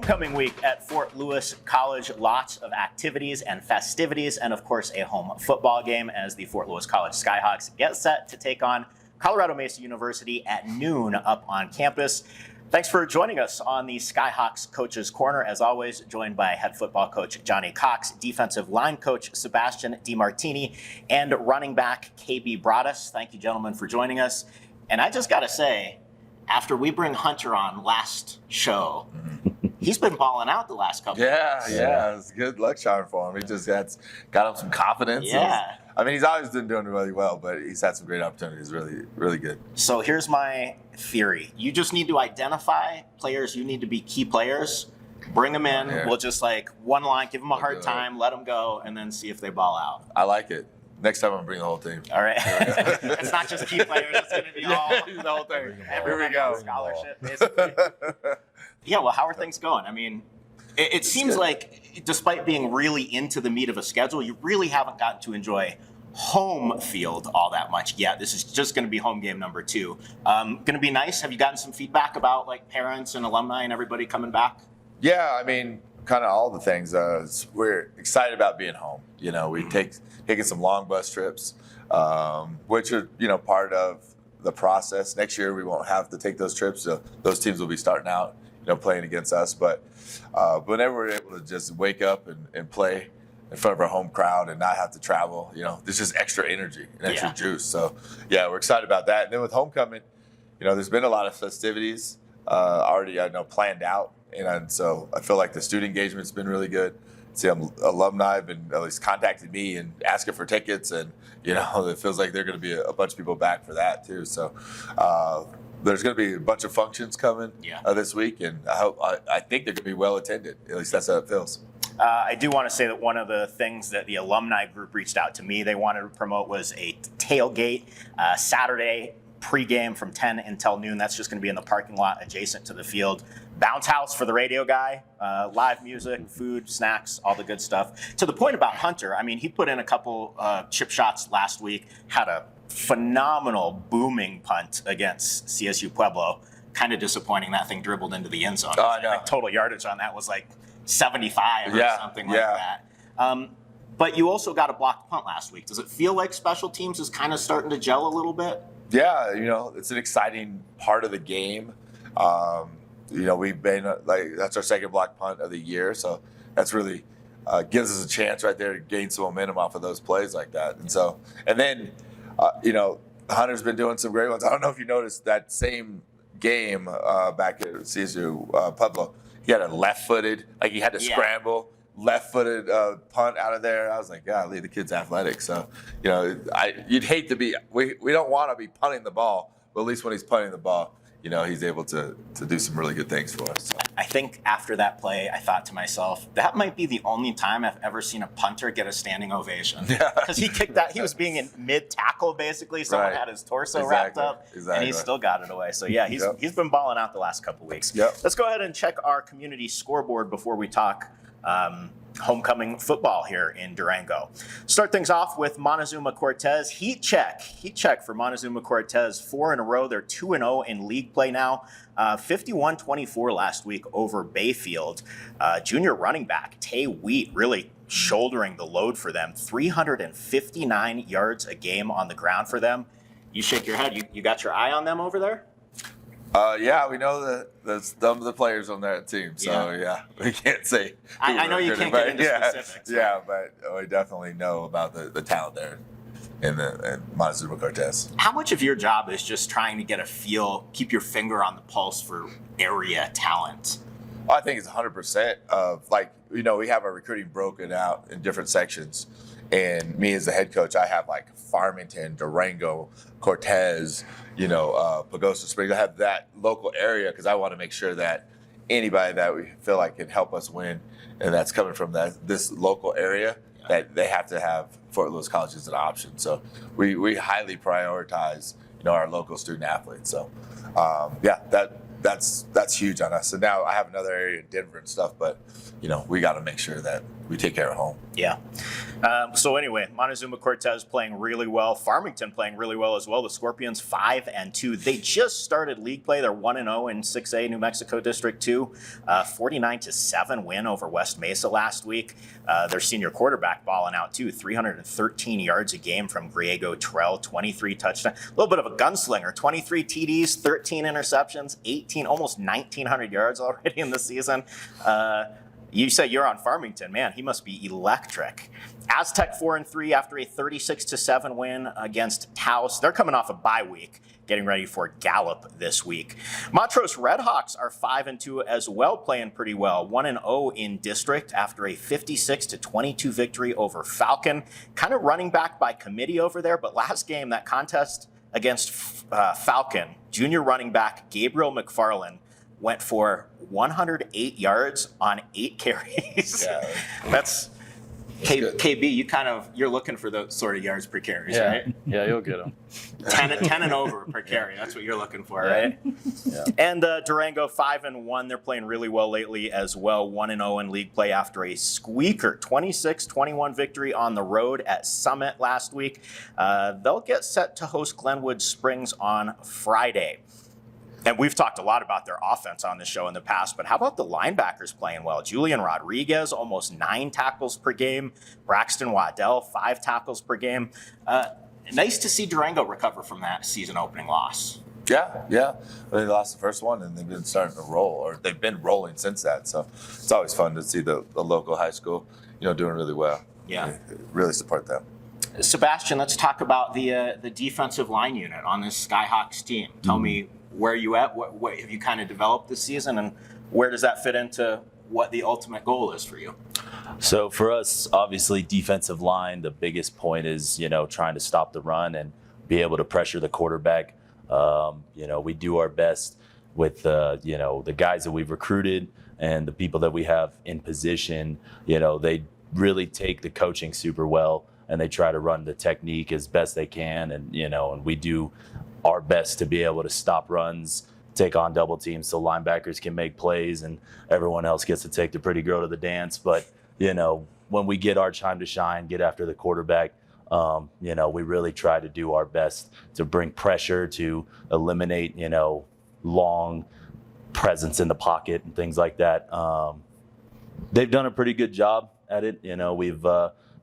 Homecoming week at Fort Lewis College, lots of activities and festivities, and of course a home football game as the Fort Lewis College Skyhawks get set to take on Colorado Mesa University at noon up on campus. Thanks for joining us on the Skyhawks Coach's Corner. As always, joined by head football coach Johnny Cox, defensive line coach Sebastian DeMartini, and running back KB Broadus. Thank you, gentlemen, for joining us. And I just got to say, after we bring Hunter on last show, he's been balling out the last couple of weeks. Yeah. It's good luck charm for him. He just got him some confidence. Yeah. He's always been doing really well, but he's had some great opportunities. Really, really good. So here's my theory. You just need to identify players you need to be key players, bring them in. Yeah. We'll just one line, give them a hard time, let them go, and then see if they ball out. I like it. Next time I'm going to bring the whole team. All right. It's not just key players. It's going to be all the whole thing. Here we go. Scholarship, basically. Yeah, well, how are things going? I mean, it seems like despite being really into the meat of a schedule, you really haven't gotten to enjoy home field all that much yet. This is just going to be home game number 2. Going to be nice. Have you gotten some feedback about parents and alumni and everybody coming back? Yeah, kind of all the things. We're excited about being home. We taking some long bus trips, which are part of the process. Next year we won't have to take those trips. So those teams will be starting out, playing against us. But whenever we're able to just wake up and play in front of our home crowd and not have to travel, there's just extra energy and extra juice. So yeah, we're excited about that. And then with homecoming, there's been a lot of festivities already, planned out. And so I feel like the student engagement's been really good. See, alumni have been at least contacted me and asking for tickets, and it feels like there are going to be a bunch of people back for that too. So there's going to be a bunch of functions coming this week, and I think they're going to be well attended. At least that's how it feels. I do want to say that one of the things that the alumni group reached out to me, they wanted to promote was a tailgate Saturday pregame from 10 until noon. That's just going to be in the parking lot adjacent to the field. Bounce house for the radio guy, live music, food, snacks, all the good stuff. To the point about Hunter, he put in a couple chip shots last week, had a phenomenal booming punt against CSU Pueblo. Kind of disappointing that thing dribbled into the end zone. Oh, no. Total yardage on that was 75 or something like that. But you also got a blocked punt last week. Does it feel like special teams is kind of starting to gel a little bit? Yeah, it's an exciting part of the game. We've been that's our second block punt of the year, so that's really gives us a chance right there to gain some momentum off of those plays like that. And then Hunter's been doing some great ones. I don't know if you noticed that same game back at CSU Pueblo. He had a left-footed, he had to scramble. Left-footed punt out of there. I was like, golly, the kid's athletic. So, you'd hate to be. We don't want to be punting the ball, but at least when he's punting the ball, he's able to do some really good things for us. So. I think after that play, I thought to myself, that might be the only time I've ever seen a punter get a standing ovation. Because he kicked that. He was being in mid-tackle, basically. Someone had his torso wrapped up, and he still got it away. So, yeah, he's been balling out the last couple weeks. Let's go ahead and check our community scoreboard before we talk homecoming football here in Durango. Start things off with Montezuma Cortez. Heat check for Montezuma Cortez. 4 in a row. They're 2-0 in league play now. 51-24 last week over Bayfield. Junior running back Tay Wheat really shouldering the load for them. 359 yards a game on the ground for them. You shake your head. You got your eye on them over there? We know some of the players on that team, so we can't say. I know you can't get into specifics. But we definitely know about the talent there in Montezuma Cortez. How much of your job is just trying to get a feel, keep your finger on the pulse for area talent? I think it's 100% of we have our recruiting broken out in different sections. And me as the head coach, I have Farmington, Durango, Cortez, Pagosa Springs. I have that local area because I want to make sure that anybody that we feel like can help us win, and that's coming from this local area, that they have to have Fort Lewis College as an option. So we highly prioritize our local student athletes. So that's huge on us. And now I have another area in Denver and stuff, but we got to make sure that we take care of home. Yeah. So anyway, Montezuma Cortez playing really well. Farmington playing really well as well. The Scorpions 5-2. They just started league play. They're 1-0 in 6A New Mexico District 2. 49-7 win over West Mesa last week. Their senior quarterback balling out too. 313 yards a game from Griego Trell. 23 touchdowns. A little bit of a gunslinger. 23 TDs, 13 interceptions, 18, almost 1,900 yards already in the season. You say you're on Farmington, man. He must be electric. Aztec 4-3 after a 36-7 win against Taos. They're coming off a bye week, getting ready for Gallup this week. Montrose Redhawks are 5-2 as well, playing pretty well. 1-0 in district after a 56-22 victory over Falcon. Kind of running back by committee over there, but last game, that contest against Falcon, junior running back Gabriel McFarland went for 108 yards on 8 carries. Yeah. That's KB, you're looking for those sort of yards per carries, right? Yeah, you'll get them. 10 and over per carry. That's what you're looking for, right? Yeah. And Durango 5-1. They're playing really well lately as well. 1-0 in league play after a squeaker 26-21 victory on the road at Summit last week. They'll get set to host Glenwood Springs on Friday. And we've talked a lot about their offense on this show in the past, but how about the linebackers playing well? Julian Rodriguez, almost 9 tackles per game. Braxton Waddell, 5 tackles per game. Nice to see Durango recover from that season opening loss. Yeah. They lost the first one, and they've been starting to roll, or they've been rolling since that. So it's always fun to see the local high school, doing really well. Yeah. I really support them. Sebastian, let's talk about the defensive line unit on this Skyhawks team. Tell me, where are you at? What have you kind of developed this season, and where does that fit into what the ultimate goal is for you? So for us, obviously, defensive line, the biggest point is, trying to stop the run and be able to pressure the quarterback. We do our best with, the guys that we've recruited and the people that we have in position. They really take the coaching super well, and they try to run the technique as best they can. And we do our best to be able to stop runs, take on double teams so linebackers can make plays and everyone else gets to take the pretty girl to the dance. But, when we get our time to shine, get after the quarterback, we really try to do our best to bring pressure, to eliminate, long presence in the pocket and things like that. They've done a pretty good job at it. We've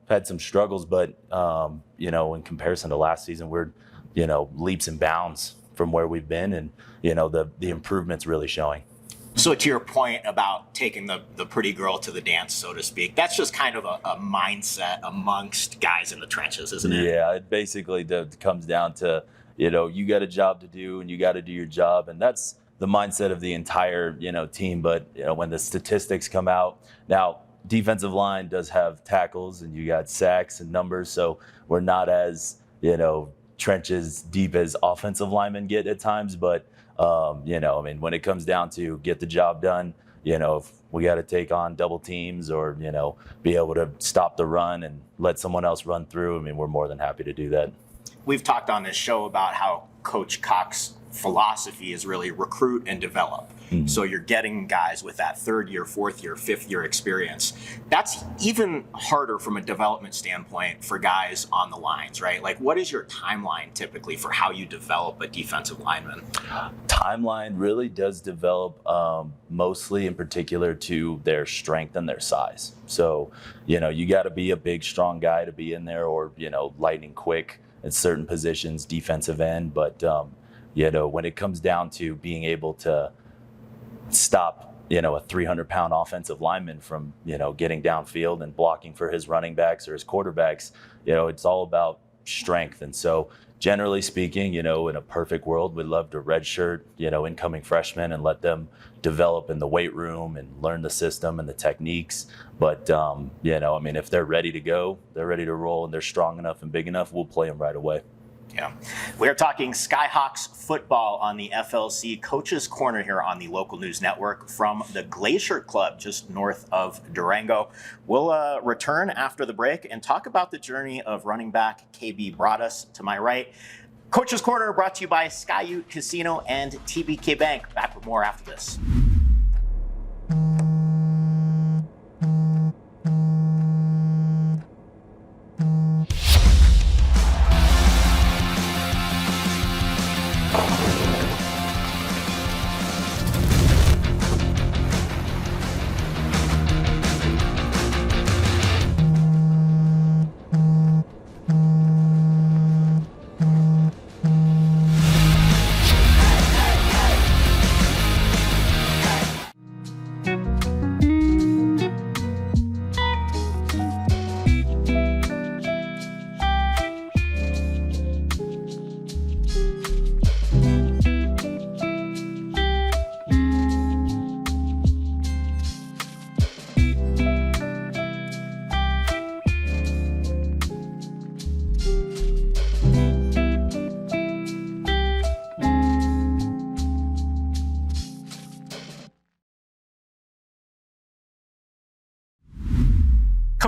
had some struggles, but, in comparison to last season, we're leaps and bounds from where we've been, and the improvement's really showing. So to your point about taking the pretty girl to the dance, so to speak, that's just kind of a mindset amongst guys in the trenches, isn't it? Yeah, it basically comes down to, you got a job to do and you got to do your job, and that's the mindset of the entire team. But when the statistics come out now, defensive line does have tackles and you got sacks and numbers, so we're not as trenches deep as offensive linemen get at times, but when it comes down to get the job done, if we got to take on double teams or be able to stop the run and let someone else run through, we're more than happy to do that. We've talked on this show about how Coach Cox's philosophy is really recruit and develop. Mm-hmm. So you're getting guys with that 3rd year, 4th year, 5th year experience. That's even harder from a development standpoint for guys on the lines, right? Like, what is your timeline typically for how you develop a defensive lineman? Timeline really does develop mostly in particular to their strength and their size. So, you got to be a big, strong guy to be in there, or, lightning quick at certain positions, defensive end. But, when it comes down to being able to stop, a 300-pound offensive lineman from, getting downfield and blocking for his running backs or his quarterbacks, it's all about strength. And so generally speaking, in a perfect world, we'd love to redshirt, incoming freshmen and let them develop in the weight room and learn the system and the techniques. But, if they're ready to go, they're ready to roll, and they're strong enough and big enough, we'll play them right away. Yeah. We are talking Skyhawks football on the FLC Coaches Corner here on the local news network from the Glacier Club just north of Durango. We'll return after the break and talk about the journey of running back KB Broadus to my right. Coaches Corner brought to you by Skyhawks Casino and TBK Bank. Back with more after this.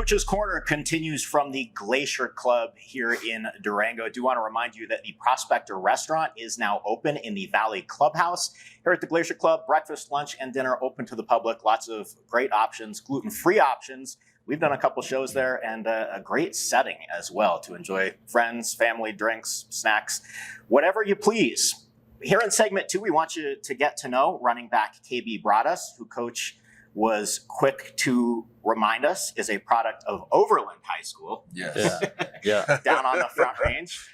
Coach's Corner continues from the Glacier Club here in Durango. I do want to remind you that the Prospector Restaurant is now open in the Valley Clubhouse. Here at the Glacier Club, breakfast, lunch, and dinner open to the public. Lots of great options, gluten-free options. We've done a couple shows there, and a great setting as well to enjoy friends, family, drinks, snacks, whatever you please. Here in segment 2, we want you to get to know running back KB Broadus, who Coach was quick to remind us is a product of Overland High School. Yes. Yeah. Down on the Front Range.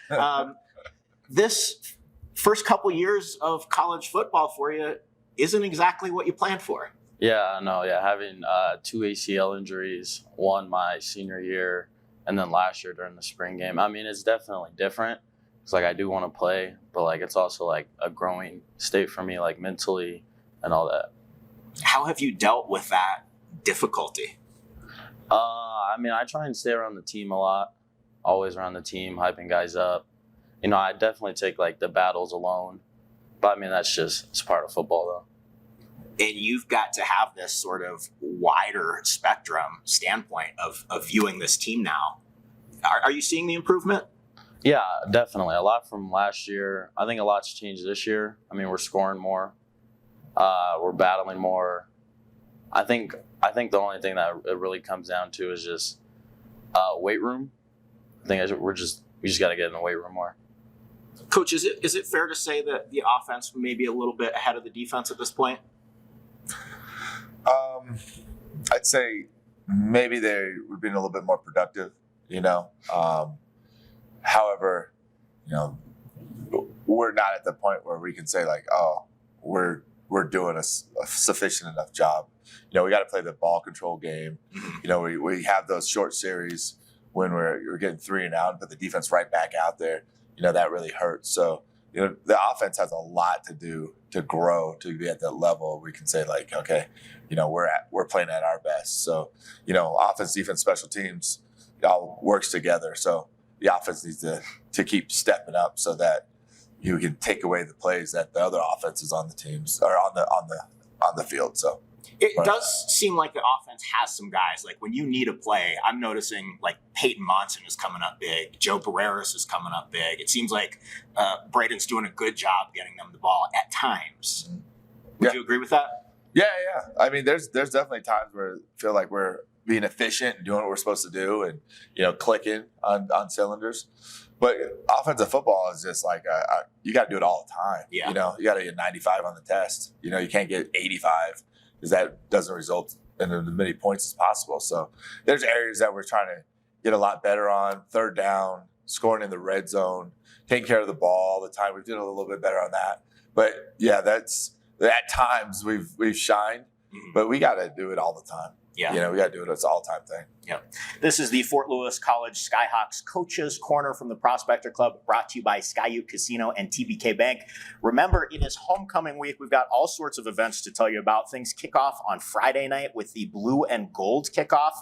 This first couple years of college football for you isn't exactly what you planned for. Yeah, no, yeah. Having 2 ACL injuries, one my senior year, and then last year during the spring game. I mean, it's definitely different. It's like I do want to play, but like it's also like a growing state for me, like mentally and all that. How have you dealt with that difficulty? I mean, I try and stay around the team a lot, always around the team, hyping guys up. You know, I definitely take like the battles alone, but I mean, it's part of football though. And you've got to have this sort of wider spectrum standpoint of viewing this team now. Are you seeing the improvement? Yeah, definitely. A lot from last year. I think a lot's changed this year. I mean, we're scoring more. We're battling more. I think the only thing that it really comes down to is just weight room. I think we just got to get in the weight room more. Coach, is it fair to say that the offense may be a little bit ahead of the defense at this point? I'd say maybe we've been a little bit more productive, you know. However, you know, we're not at the point where we can say like, oh, we're doing a sufficient enough job. You know, we got to play the ball control game. You know, we have those short series when we're getting 3 and out, but the defense right back out there. You know, that really hurts. So, you know, the offense has a lot to do to grow to be at that level. We can say like, okay, you know, we're playing at our best. So, you know, offense, defense, special teams, it all works together. So the offense needs to keep stepping up so that you can take away the plays that the other offenses on the teams or on the field. So it does seem like the offense has some guys. Like when you need a play, I'm noticing like Peyton Monson is coming up big. Joe Barreras is coming up big. It seems like Braden's doing a good job getting them the ball at times. Would you agree with that? Yeah. I mean, there's definitely times where I feel like we're being efficient and doing what we're supposed to do and, you know, clicking on cylinders. But offensive football is just like you got to do it all the time. Yeah. You know, you got to get 95 on the test. You know, you can't get 85 because that doesn't result in as many points as possible. So there's areas that we're trying to get a lot better on. Third down, scoring in the red zone, taking care of the ball all the time. We've done a little bit better on that. But yeah, that's at times we've shined, but we got to do it all the time. Yeah. You know, we got to do it. It's an all-time thing. Yeah. This is the Fort Lewis College Skyhawks Coach's Corner from the Prospector Club, brought to you by Skyhawks Casino and TBK Bank. Remember, it is homecoming week. We've got all sorts of events to tell you about. Things kick off on Friday night with the Blue and Gold kickoff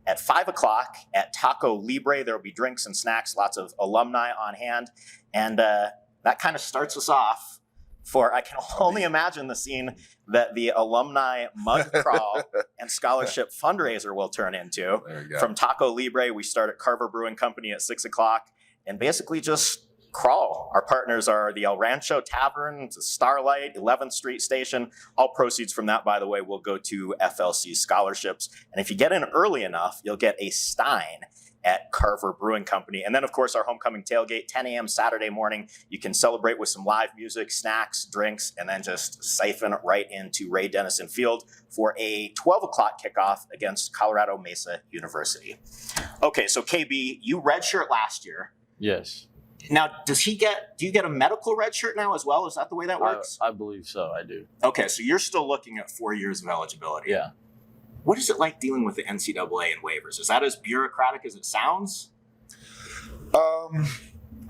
at 5 o'clock at Taco Libre. There will be drinks and snacks, lots of alumni on hand. And that kind of starts us off for, I can only imagine the scene that the alumni mud crawl and scholarship fundraiser will turn into. There you go. From Taco Libre, we start at Carver Brewing Company at 6 o'clock and basically just crawl. Our partners are the El Rancho Tavern, the Starlight, 11th Street Station. All proceeds from that, by the way, will go to FLC scholarships. And if you get in early enough, you'll get a Stein at Carver Brewing Company. And then, of course, our homecoming tailgate, 10 a.m. Saturday morning. You can celebrate with some live music, snacks, drinks, and then just siphon right into Ray Dennison Field for a 12 o'clock kickoff against Colorado Mesa University. Okay, so KB, you redshirt last year. Yes. Now, do you get a medical redshirt now as well? Is that the way that works? I believe so. I do. Okay, so you're still looking at 4 years of eligibility. Yeah. What is it like dealing with the NCAA and waivers? Is that as bureaucratic as it sounds? I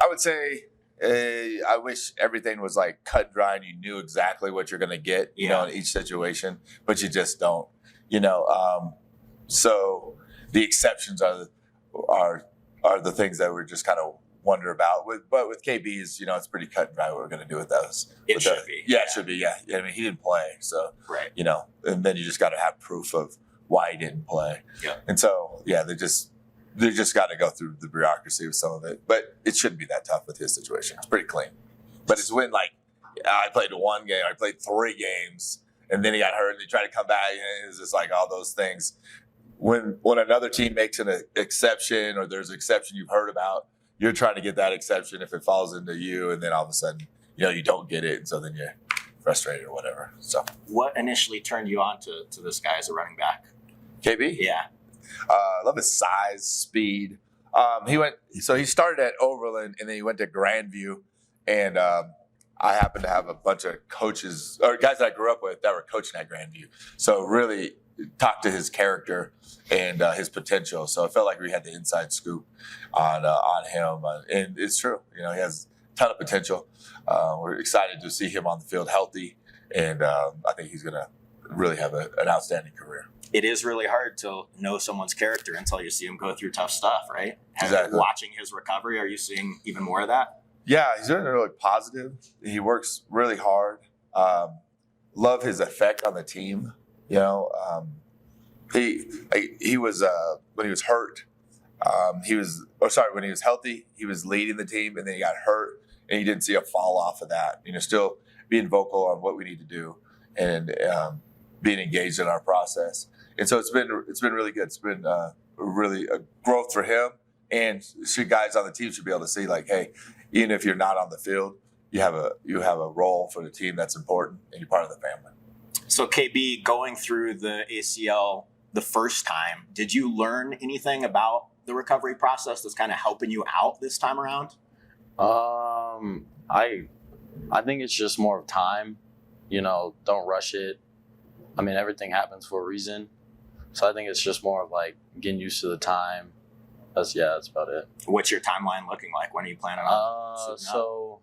would say I wish everything was like cut and dry and you knew exactly what you're going to get, you know, in each situation, but you just don't, you know. So the exceptions are the things that we're just kind of wonder about. But with KB's, you know, it's pretty cut and dry what we're going to do with those. It should be. Yeah, it should be. Yeah. I mean, he didn't play, so right. You know, and then you just got to have proof of why he didn't play. Yeah. And so, yeah, they just got to go through the bureaucracy with some of it. But it shouldn't be that tough with his situation. It's pretty clean. But it's when, like, I played one game, I played 3 games, and then he got hurt, and he tried to come back, and it's just like all those things. When another team makes an exception, or there's an exception you've heard about, you're trying to get that exception if it falls into you, and then all of a sudden, you don't get it, and so then you're frustrated or whatever. So, what initially turned you on to this guy as a running back? KB? Yeah. I love his size, speed. He started at Overland, and then he went to Grandview, and I happened to have a bunch of coaches or guys that I grew up with that were coaching at Grandview. So really talked to his character and his potential. So I felt like we had the inside scoop on him, and it's true. He has a ton of potential. We're excited to see him on the field healthy, and I think he's going to really have an outstanding career. It is really hard to know someone's character until you see him go through tough stuff, right? Exactly. Watching his recovery, are you seeing even more of that? Yeah, he's really, really positive. He works really hard. Love his effect on the team. He was when he was hurt. When he was healthy, he was leading the team, and then he got hurt, and you didn't see a fall off of that. Still being vocal on what we need to do, and being engaged in our process. And so it's been really good. It's been really a growth for him, and guys on the team should be able to see, like, hey, even if you're not on the field, you have a role for the team that's important, and you're part of the family. So KB, going through the ACL the first time, did you learn anything about the recovery process that's kind of helping you out this time around? I think it's just more of time. Don't rush it. I mean, everything happens for a reason. So I think it's just more of like getting used to the time. That's about it. What's your timeline looking like? When are you planning on? So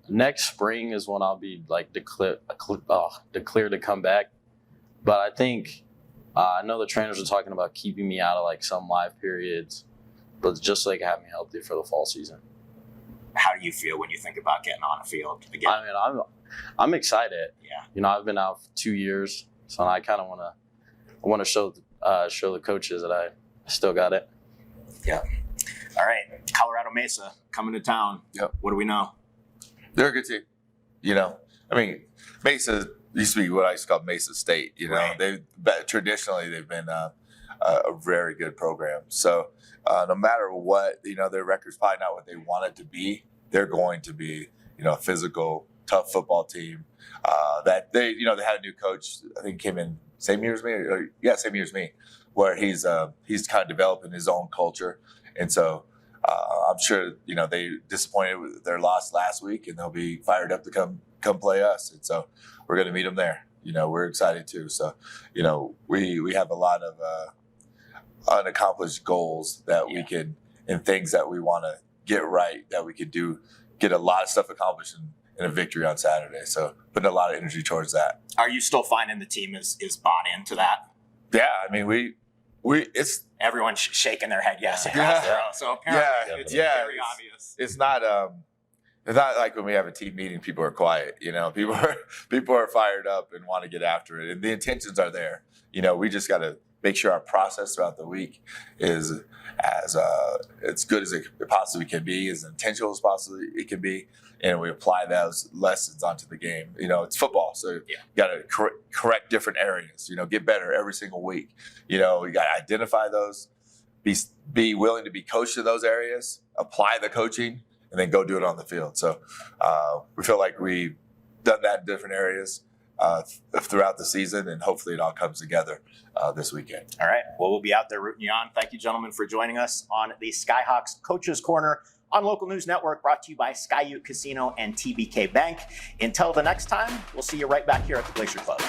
next spring is when I'll be like declared to come back. But I think I know the trainers are talking about keeping me out of like some live periods, but just so they can have me healthy for the fall season. How do you feel when you think about getting on a field again? I mean, I'm excited. Yeah. I've been out for 2 years, so I kind of want to show the coaches that I still got it. Yeah. All right. Colorado Mesa coming to town. Yep. What do we know? They're a good team. Mesa used to be what I used to call Mesa State. Right. Traditionally they've been a very good program. So no matter what, their record's probably not what they want it to be. They're going to be, a physical, tough football team. That they had a new coach. I think came in same year as me, where he's kind of developing his own culture, and so I'm sure they disappointed with their loss last week, and they'll be fired up to come play us, and so we're going to meet them there. We're excited too. So we have a lot of unaccomplished goals that we can, and things that we want to get right, that we could get a lot of stuff accomplished in a victory on Saturday. So putting a lot of energy towards that. Are you still finding the team is bought into that? Yeah, I mean it's everyone's shaking their head yes. So apparently it's very obvious. It's not like when we have a team meeting, people are quiet. People are fired up and want to get after it, and the intentions are there. We just got to make sure our process throughout the week is as good as it possibly can be, as intentional as possibly it can be, and we apply those lessons onto the game. It's football, so you got to correct different areas. Get better every single week. You got to identify those, be willing to be coached in those areas, apply the coaching, and then go do it on the field. So we feel like we've done that in different areas throughout the season, and hopefully it all comes together this weekend. All right. Well, we'll be out there rooting you on. Thank you, gentlemen, for joining us on the Skyhawks Coaches Corner on Local News Network, brought to you by Sky Ute Casino and TBK Bank. Until the next time, we'll see you right back here at the Glacier Club.